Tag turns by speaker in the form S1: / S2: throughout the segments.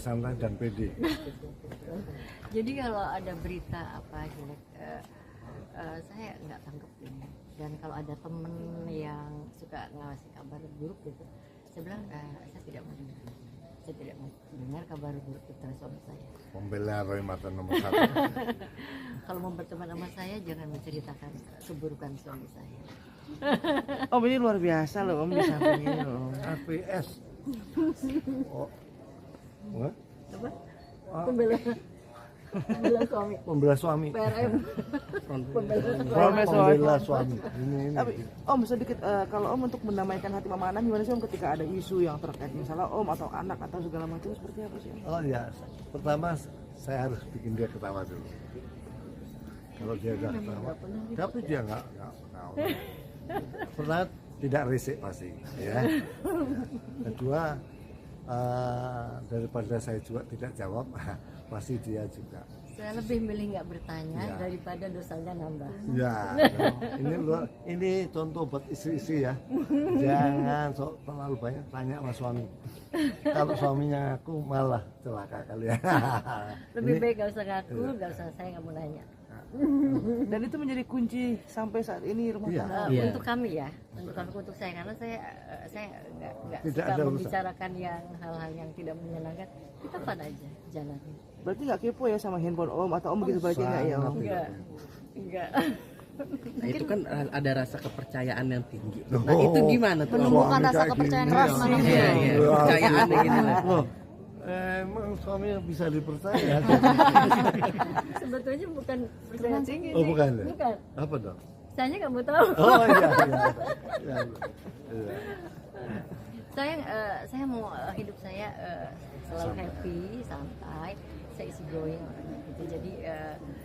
S1: santai dan pede.
S2: Jadi kalau ada berita apa jelek, saya nggak tanggepin. Dan kalau ada temen yang suka ngasih kabar buruk gitu, saya bilang saya tidak mau dengar. Saya tidak mau dengar kabar buruk tentang suami saya.
S1: Pembela Roy Marten nomor 1.
S2: Kalau mau berteman sama saya, jangan menceritakan keburukan suami saya.
S3: Om ini luar biasa loh Om di samping ini loh.
S1: FPS. Oh. What?
S2: Apa? Pembela suami.
S1: Pembela suami.
S2: PRM.
S1: Pembela suami. Ini.
S3: Tapi Om sedikit kalau Om untuk mendamaikan hati Mama Ana gimana sih Om ketika ada isu yang terkait misalnya Om atau anak atau segala macam seperti apa sih Om?
S1: Oh ya, pertama saya harus bikin dia ketawa dulu. Kalau dia udah ketawa, tapi dia nggak pernah tidak risik pasti, ya. Kedua, daripada saya juga tidak jawab, pasti dia juga.
S2: Saya lebih milih nggak bertanya
S1: Ya.
S2: daripada dosanya nambah.
S1: Ya, ini contoh buat istri-istri ya. Jangan sok terlalu banyak tanya sama suami. Kalau suaminya aku malah celaka kali ya.
S2: Lebih baik nggak usah ngaku, nggak usah saya nggak mau nanya.
S3: Dan itu menjadi kunci sampai saat ini rumah
S1: Iya.
S3: tangga.
S2: Untuk kami ya, untuk saya karena saya nggak
S1: Tidak
S2: suka
S1: ada urusan.
S2: membicarakan yang hal-hal yang tidak menyenangkan. Kita fun aja jalanin.
S3: Berarti nggak kepo ya sama handphone Om atau Om begitu baliknya nggak ya Om?
S2: Enggak.
S4: Nah itu kan ada rasa kepercayaan yang tinggi.
S1: Oh.
S4: Nah itu gimana tuh?
S2: Menemukan
S1: Suami
S2: rasa
S1: kayak
S2: kepercayaan
S1: gini,
S2: keras
S1: ya.
S2: mana
S4: Iya, iya. Kepercayaannya gitu.
S1: Loh, emang suami yang bisa dipercaya?
S2: Sebetulnya bukan percaya tinggi
S1: Oh
S2: sih.
S1: bukan ya?
S2: Bukan.
S1: Apa dong?
S2: Saya nggak mau tahu.
S1: Oh iya. Iya.
S2: Saya mau hidup saya selalu happy, santai, saya easy going gitu. Jadi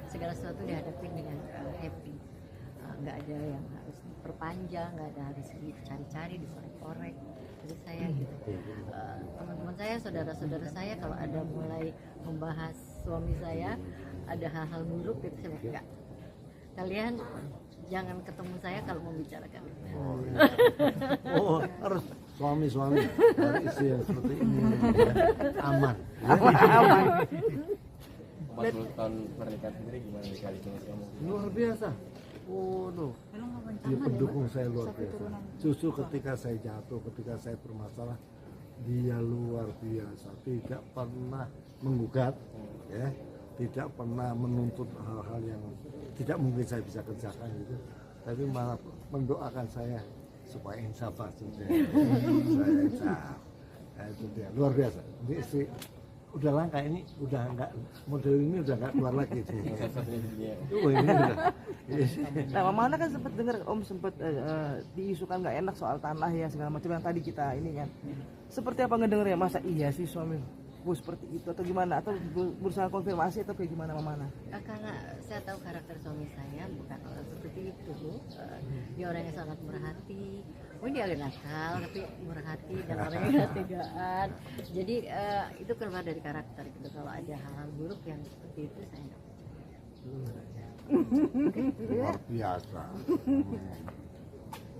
S2: segala sesuatu dihadapin dengan happy. Nggak ada yang harus diperpanjang, nggak ada harus dicari-cari, dikorek-korek. Jadi saya gitu. Teman-teman saya, saudara-saudara saya kalau ada mulai membahas suami saya, ada hal-hal buruk gitu, saya bilang enggak. Kalian jangan ketemu saya kalau membicarakan.
S1: Oh, iya. Oh, harus suami-suami dari istri yang seperti ini ya. Aman.
S3: Aman.
S5: 40 tahun pernikahan sendiri gimana nih kali ini kamu?
S1: Luar biasa. Oh, no. Dia pendukung saya luar biasa. Justru ketika saya jatuh, ketika saya bermasalah, dia luar biasa. Tidak pernah menggugat, ya. Tidak pernah menuntut hal-hal yang tidak mungkin saya bisa kerjakan gitu. Tapi malah mendoakan saya supaya insaf maksudnya. Saya insaf. Nah, itu dia luar biasa. Ini istri udah langka ini, udah enggak model ini udah enggak keluar lagi itu. Oh, ini udah.
S3: Nah Mama Ana kan sempat dengar Om sempat diisukan nggak enak soal tanah ya segala macam yang tadi kita ini kan. Seperti apa ngedenger ya, masa iya sih suami gue seperti itu atau gimana, atau berusaha konfirmasi atau kayak gimana Mama Ana?
S2: Karena saya tahu karakter suami saya bukan orang seperti itu. Dia orang yang sangat merhati. Oh, dia agak nakal tapi merhati dan orangnya tegaan. Jadi itu keluar dari karakter gitu. Kalau ada hal-hal buruk yang seperti itu saya nggak
S1: Luar biasa.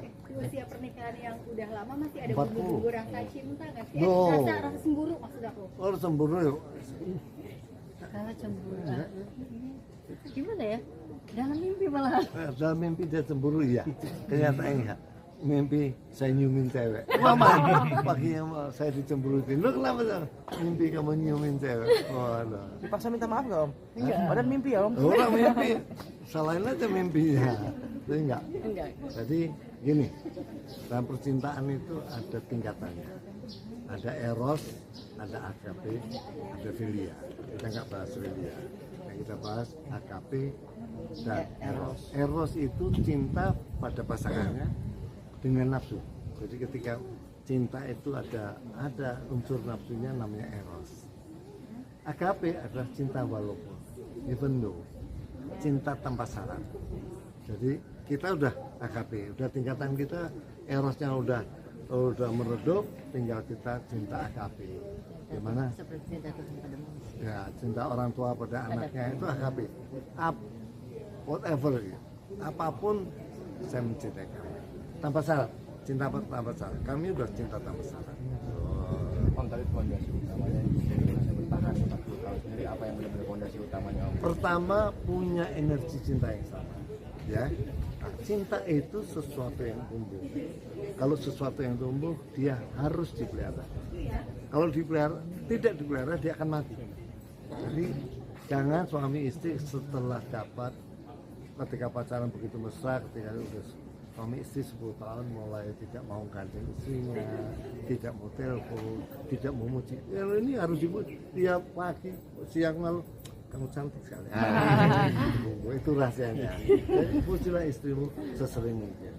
S6: Di usia pernikahan yang udah lama masih ada
S1: 40.
S6: bumbu-bumbu rasa cinta nggak sih?
S1: No.
S6: Rasa cemburu maksud aku.
S1: Oh, semburu yuk.
S2: kalau cemburu. Gimana ya? Dalam mimpi malah.
S1: Dalam mimpi dia cemburu ya. Kenyataannya mimpi saya nyiumin cewek. Mama, paginya saya dicemburutin. Lu kenapa tuh? Mimpi kamu nyiumin cewek. Waduh.
S3: Dipaksa minta maaf nggak Om?
S2: Enggak.
S3: Padahal mimpi ya Om.
S1: Orang mimpi, salahin aja mimpinya. Tapi enggak.
S2: Enggak.
S1: Jadi gini, dalam percintaan itu ada tingkatannya. Ada eros, ada AKP, ada filia. Kita nggak bahas filia. Yang kita bahas AKP dan eros. Eros itu cinta pada pasangannya dengan nafsu. Jadi ketika cinta itu ada unsur nafsunya namanya eros. AKP adalah cinta walaupun, even though, cinta tanpa syarat. Jadi kita udah AKP, udah tingkatan kita erosnya udah meredup, tinggal kita cinta AKP. Gimana?
S2: Seperti cinta Tuhan pada manusia.
S1: Ya, cinta orang tua pada anaknya itu AKP. Whatever, ya. Apapun saya mencintai kamu. Tanpa syarat, cinta tanpa syarat. Kami udah cinta tanpa syarat.
S5: Om tadi cuma namanya pernikahan 40 tahun sendiri apa yang benar-benar fondasi utamanya Om?
S1: Pertama, punya energi cinta yang sama, ya. Nah, cinta itu sesuatu yang tumbuh. Kalau sesuatu yang tumbuh, dia harus dipelihara. Kalau tidak dipelihara, dia akan mati. Jadi jangan suami istri setelah dapat, ketika pacaran begitu mesra, ketika udah suami istri 10 tahun mulai tidak mau gandeng istrinya, tidak mau telepon, tidak mau muji. Ya, ini harus dipuji tiap pagi, siang malam. Kamu cantik sekali. Itu rahasianya. Jadi pujilah istrimu sesering mungkin.